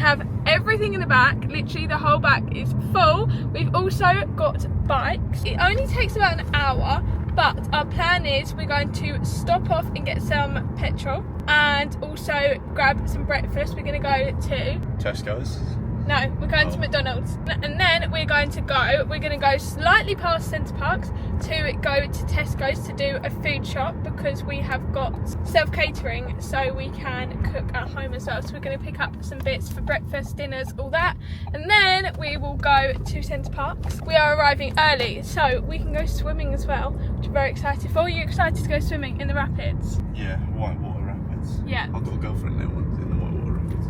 have everything in the back, literally the whole back is full. We've also got bikes. It only takes about an hour, but our plan is we're going to stop off and get some petrol and also grab some breakfast. We're going to go to Tesco's. No, we're going to McDonald's, and then we're going to go slightly past Center Parcs to go to Tesco's to do a food shop, because we have got self-catering, so we can cook at home as well. So we're going to pick up some bits for breakfast, dinners, all that, and then we will go to Center Parcs. We are arriving early, so we can go swimming as well, which I'm very excited for. Are you excited to go swimming in the rapids? Yeah, whitewater rapids. Yeah. I've got a girlfriend there once in the whitewater rapids.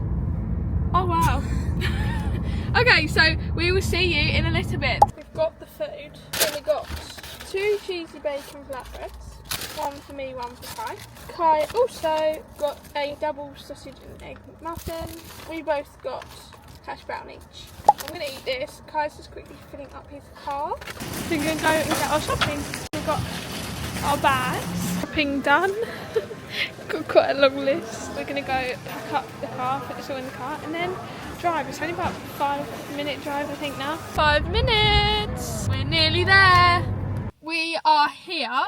Oh wow. Okay, so we will see you in a little bit. We've got the food. So we got 2 cheesy bacon flatbreads, 1 for me, 1 for Kai. Kai also got a double sausage and egg McMuffin. We both got hash brown each. I'm going to eat this. Kai's just quickly filling up his car. So we're going to go and get our shopping. We've got our bags. Shopping done. Got quite a long list. We're going to go pack up the car, put this all in the car, and then drive. It's only about a 5-minute drive, I think now. 5 minutes! We're nearly there. We are here.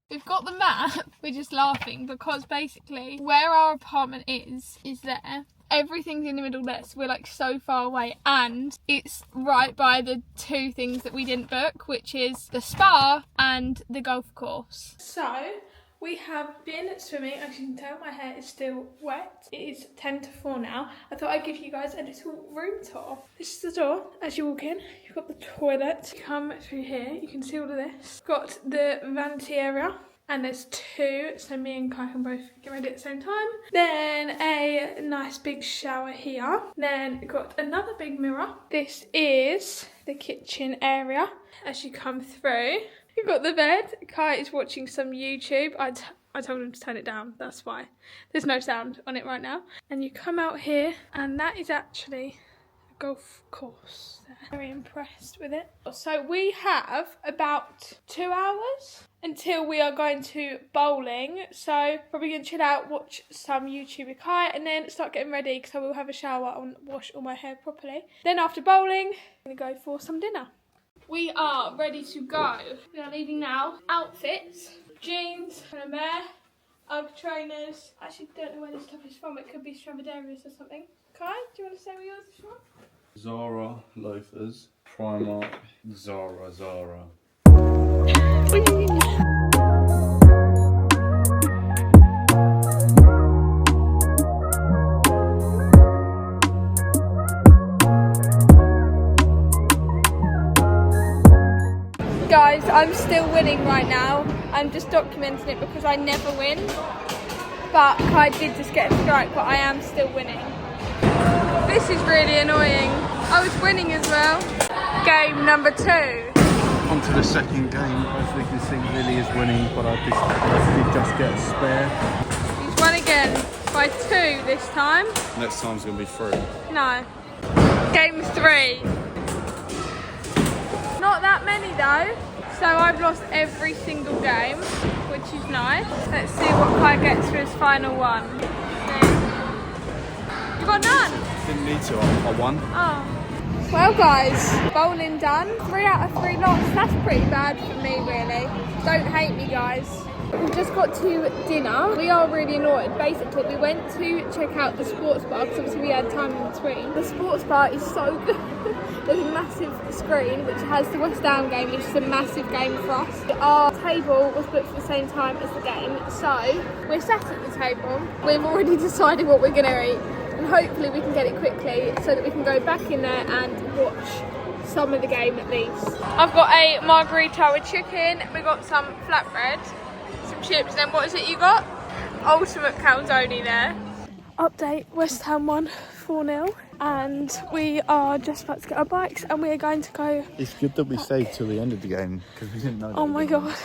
We've got the map. We're just laughing because basically where our apartment is there. Everything's in the middle there, so we're like so far away, and it's right by the 2 things that we didn't book, which is the spa and the golf course. So we have been swimming. As you can tell, my hair is still wet. It is 10 to 4 now. I thought I'd give you guys a little room tour. This is the door. As you walk in, you've got the toilet. You come through here, you can see all of this. Got the vanity area, and there's 2, so me and Kai can both get ready at the same time. Then a nice big shower here. Then got another big mirror. This is the kitchen area as you come through. You've got the bed. Kai is watching some YouTube. I told him to turn it down, that's why. There's no sound on it right now. And you come out here, and that is actually a golf course. Very impressed with it. So we have about 2 hours until we are going to bowling. So probably going to chill out, watch some YouTube with Kai, and then start getting ready because I will have a shower and wash all my hair properly. Then after bowling, I'm going to go for some dinner. We are ready to go. We are leaving now. Outfits, jeans, and a mare, UGG trainers. Actually, don't know where this stuff is from. It could be Stradivarius or something. Kai, do you want to say where yours is from? Zara loafers, Primark, Zara. Guys, I'm still winning right now. I'm just documenting it because I never win. But Kai did just get a strike, but I am still winning. This is really annoying. I was winning as well. Game number 2. On to the second game. As we can see, Lily is winning, but I did just get a spare. He's won again by 2 this time. Next time's going to be 3. No. Game 3. Not that many though. So I've lost every single game, which is nice. Let's see what Kai gets for his final one. You got none? Didn't need to, I won. Oh. Well guys, bowling done. 3 out of 3 lots. That's pretty bad for me really. Don't hate me guys. We just got to dinner. We are really annoyed. Basically, we went to check out the sports bar because obviously we had time in between. The sports bar is so good. There's a massive screen which has the West Ham game, which is a massive game for us. Our table was booked for the same time as the game, so we're sat at the table. We've already decided what we're going to eat, and hopefully we can get it quickly so that we can go back in there and watch some of the game at least. I've got a margarita with chicken. We've got some flatbread, some chips, and then what is it you got? Ultimate calzone there. Update, West Ham won 4-0 and we are just about to get our bikes and we are going to go. It's good that we stayed till the end of the game because we didn't know that. Oh my god.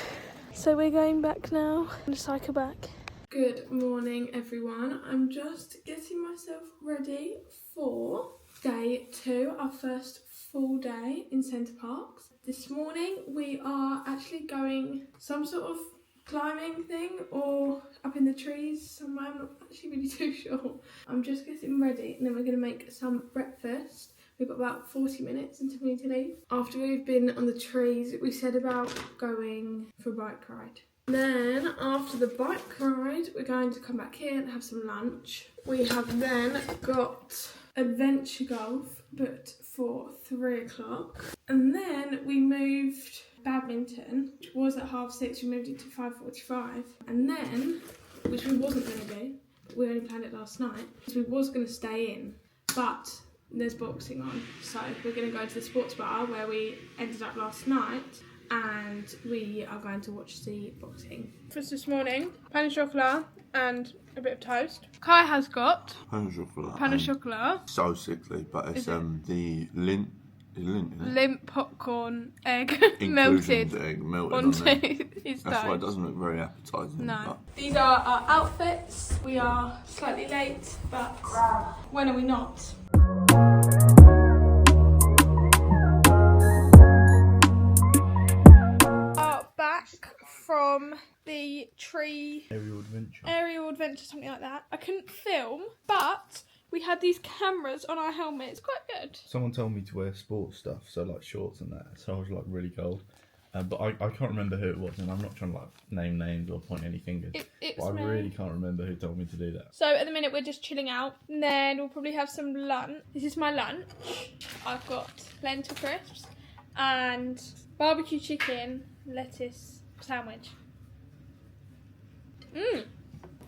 So we're going back now. I'm going to cycle back. Good morning everyone. I'm just getting myself ready for day 2, our first full day in Center Parcs. This morning we are actually going some sort of climbing thing or up in the trees somewhere. I'm not actually really too sure. I'm just getting ready and then we're going to make some breakfast. We've got about 40 minutes until we need to leave. After we've been on the trees, we said about going for a bike ride. Then after the bike ride, we're going to come back here and have some lunch. We have then got adventure golf booked for 3 o'clock. And then we moved badminton, which was at 6:30, we moved it to 5:45. And then, which we wasn't going to do, we only planned it last night, so we was going to stay in, but there's boxing on. So we're going to go to the sports bar where we ended up last night, and we are going to watch the boxing. For this morning, pain au chocolat and a bit of toast. Kai has got Pain au chocolat. pain au chocolat. So sickly, but it's the Lint popcorn egg inclusions melted egg melted onto on there. his That's why it toast. doesn't look very appetising. No. But These are our outfits. We are slightly late, but when are we not? Are back from the tree aerial adventure, something like that. I couldn't film, but we had these cameras on our helmets. Quite good. Someone told me to wear sports stuff, so like shorts and that, so I was like really cold. But I can't remember who it was, and I'm not trying to like name names or point any fingers. It's but I me. really can't remember who told me to do that. So at the minute we're just chilling out, and then we'll probably have some lunch. This is my lunch. I've got lentil crisps and barbecue chicken, lettuce sandwich.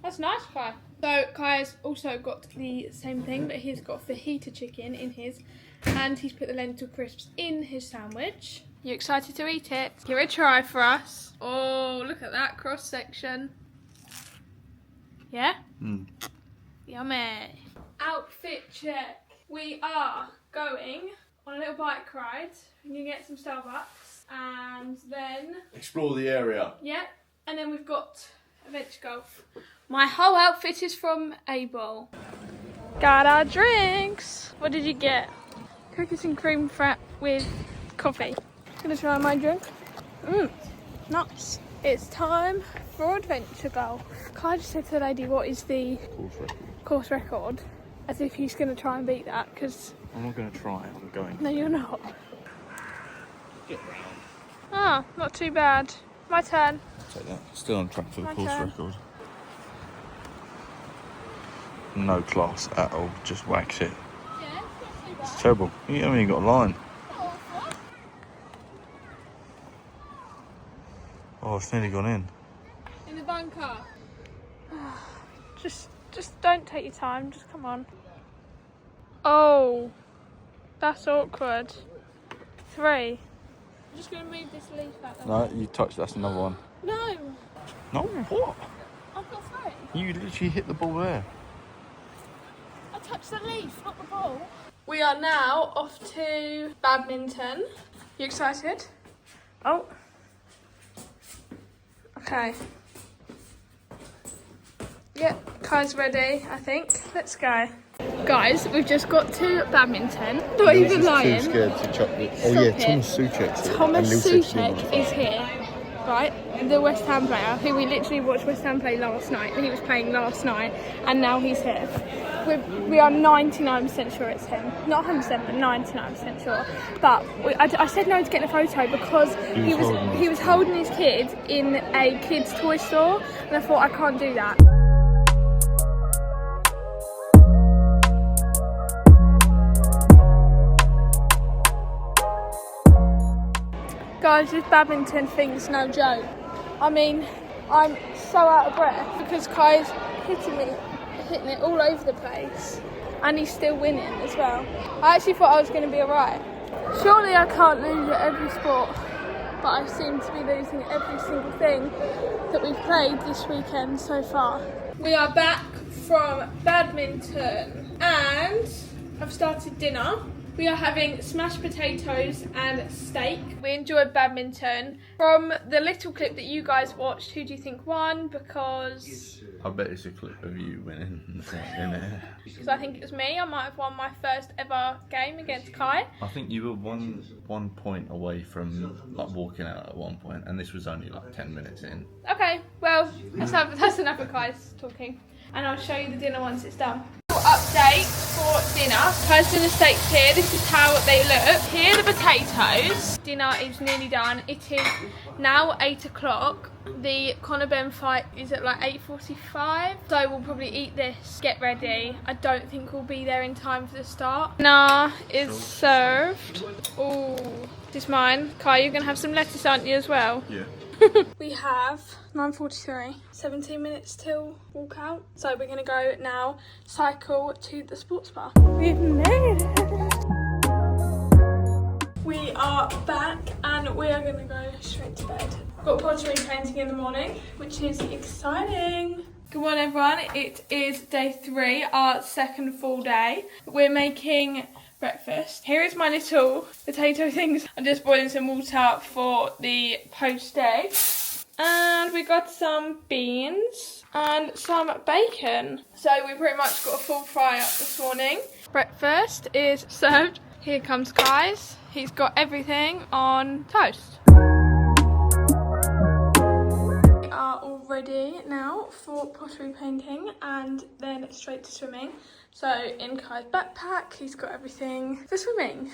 That's nice, Kai. So Kai has also got the same thing, but he's got fajita chicken in his, and he's put the lentil crisps in his sandwich. You excited to eat it? Give it a try for us. Oh, look at that cross section. Yeah? Yummy. Outfit check. We are going on a little bike ride. We're going to get some Starbucks, and then, explore the area. yeah, and then we've got adventure golf. My whole outfit is from Able. Got our drinks. What did you get? Cookies and cream frap with coffee. Gonna try my drink. Nice. It's time for adventure golf. Kai just said to the lady, what is the course record? As if he's gonna try and beat that, because... I'm not going to try, I'm going. No, you're not. Get round. Ah, not too bad. My turn. Take that. Still on track for the My course turn. record. No class at all, just wax it. Yeah, it's not too bad. It's terrible. You haven't even got a line. Oh, it's nearly gone in. In the bunker. Just don't take your time. Just come on. Oh, that's awkward. 3. I'm just gonna move this leaf out there. No, you touched, that's another one. No, No, what? I've got 3. You literally hit the ball there. I touched the leaf, not the ball. We are now off to badminton. You excited? Oh. Okay. Yep, Kai's ready, I think. Let's go. Guys, we've just got to badminton. Not even lying. Too scared to chuck the... Oh Stop yeah, it. Thomas Soucek's here. Thomas And Lil Sixteen Soucek is here, right? The West Ham player, who we literally watched West Ham play last night. He was playing last night, and now he's here. We are 99% sure it's him. Not 100%, but 99% sure. But I said no to getting a photo because he was holding his kid in a kid's toy store, and I thought I can't do that. Guys, this badminton thing's no joke. I mean, I'm so out of breath because Kai's hitting it all over the place. And he's still winning as well. I actually thought I was going to be alright. Surely I can't lose at every sport, but I seem to be losing at every single thing that we've played this weekend so far. We are back from badminton and I've started dinner. We are having smashed potatoes and steak. We enjoyed badminton. From the little clip that you guys watched, who do you think won? Because I bet it's a clip of you winning in it. Because I think it was me. I might have won my first ever game against Kai. I think you were one point away from like walking out at one point, and this was only like 10 minutes in. Okay, well, that's enough of Kai's talking. And I'll show you the dinner once it's done. Update for dinner. Kai's done the steaks here. This is how they look. Here are the potatoes. Dinner is nearly done. It is now 8 o'clock. The Conor Ben fight is at like 8:45. So we'll probably eat this, get ready. I don't think we'll be there in time for the start. Dinner is served. Oh, this is mine. Kai, you're going to have some lettuce, aren't you, as well? Yeah. We have 9:43, 17 minutes till walk out. So we're going to go now cycle to the sports bar. We've made it. We are back and we are going to go straight to bed. Got pottery painting in the morning, which is exciting. Good morning everyone, it is day 3, our second full day. We're making breakfast. Here is my little potato things. I'm just boiling some water for the poached eggs. And we got some beans and some bacon. So we pretty much got a full fry up this morning. Breakfast is served. Here comes Guys. He's got everything on toast. We are all ready now for pottery painting and then straight to swimming. So in Kai's backpack, he's got everything for swimming.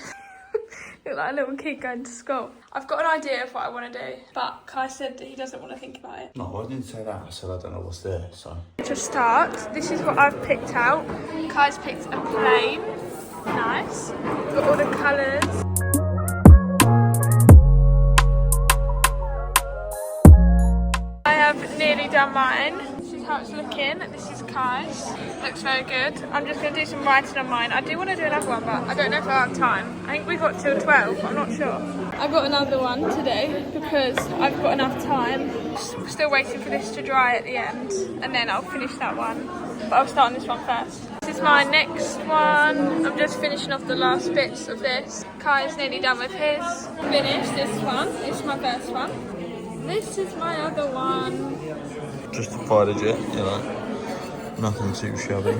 Look like a little kid going to school. I've got an idea of what I want to do, but Kai said that he doesn't want to think about it. No, I didn't say that. I said I don't know what's there, so. To start, this is what I've picked out. Kai's picked a plane. Nice. Got all the colours. I have nearly done mine. This is how it's looking. This is Kai's. Looks very good. I'm just going to do some writing on mine. I do want to do another one, but I don't know if I have time. I think we've got till 12. I'm not sure. I've got another one today because I've got enough time. Still waiting for this to dry at the end, and then I'll finish that one. But I'll start on this one first. This is my next one. I'm just finishing off the last bits of this. Kai's nearly done with his. Finished this one. It's my first one. This is my other one. Justified it, you know. Nothing too shabby.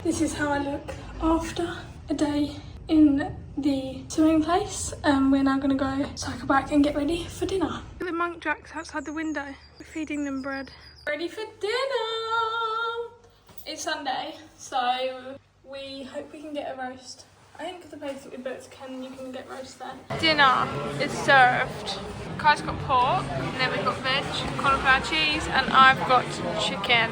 This is how I look after a day in the swimming place. We're now going to go cycle back and get ready for dinner. Look at the monk jacks outside the window. We're feeding them bread. Ready for dinner! It's Sunday, so we hope we can get a roast. I think the place that we booked, you can get roast there. Dinner is served. Kai's got pork, and then we've got veg, cauliflower cheese, and I've got chicken.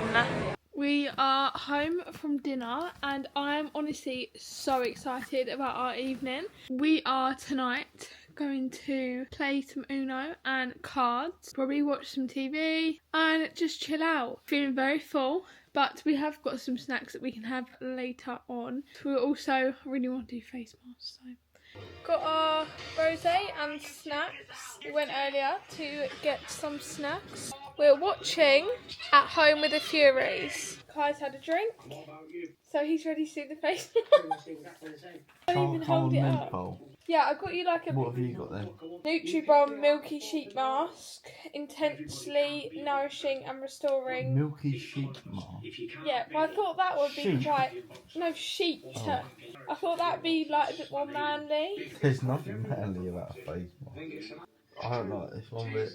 We are home from dinner and I'm honestly so excited about our evening. We are tonight going to play some Uno and cards, probably watch some TV and just chill out. Feeling very full, but we have got some snacks that we can have later on. We also really want to do face masks. So. Got our rosé and snacks. We went earlier to get some snacks. We're watching At Home with the Furies. Kai's had a drink, so he's ready to do the face mask. Don't even hold it up. Yeah, I got you like a... What have you got then? Nutribomb Milky Sheet Mask. Intensely nourishing and restoring. Milky sheet mask? Yeah, but I thought that would be Sheet? quite... No, sheet. Oh. I thought that'd be like a bit more manly. There's nothing manly about a face mask. I don't like this one bit.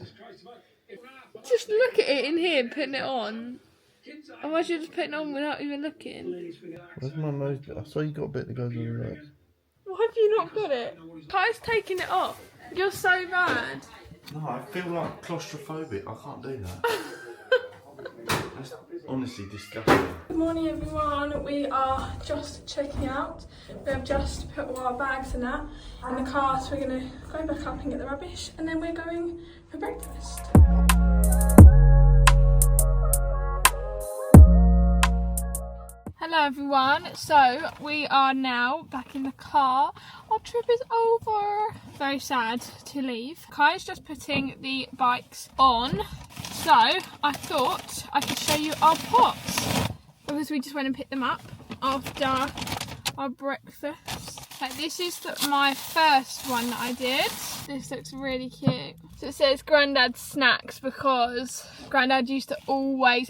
Just look at it in here, putting it on. Otherwise you're just putting it on without even looking. Where's my nose bit? I saw you got a bit that goes on your nose. Why have you not got it? Kai's taking it off. You're so bad. No, I feel like claustrophobic. I can't do that. That's honestly disgusting. Good morning everyone. We are just checking out. We have just put all our bags and that in the car, so we're going to go back up and get the rubbish and then we're going for breakfast. Hello everyone, so we are now back in the car. Our trip is over. Very sad to leave. Kai's just putting the bikes on, so I thought I could show you our pots because we just went and picked them up after our breakfast. Like, this is my first one that I did. This looks really cute. So it says Grandad's snacks because Grandad used to always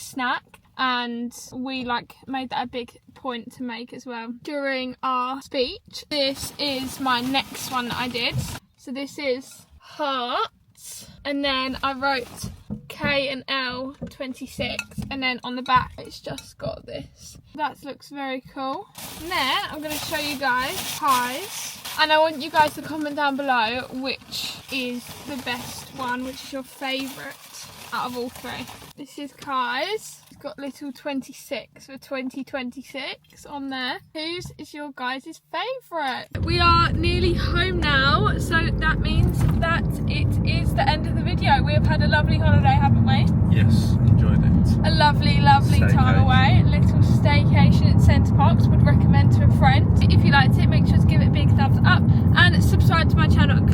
snack, and we made that a big point to make as well during our speech. This is my next one that I did. So this is hearts, and then I wrote K and L 26, and then on the back it's just got this. That looks very cool. And then I'm going to show you guys pies, and I want you guys to comment down below which is the best one, which is your favourite out of all three. This is Kai's. It's got little 26 for 2026 on there. Whose is your guys' favourite? We are nearly home now, so that means that it is the end of the video. We have had a lovely holiday, haven't we? Yes, enjoyed it. A lovely time away. A little staycation at Center Parcs. Would recommend to a friend. If you liked it, make sure to give it a big thumbs up and subscribe to my channel.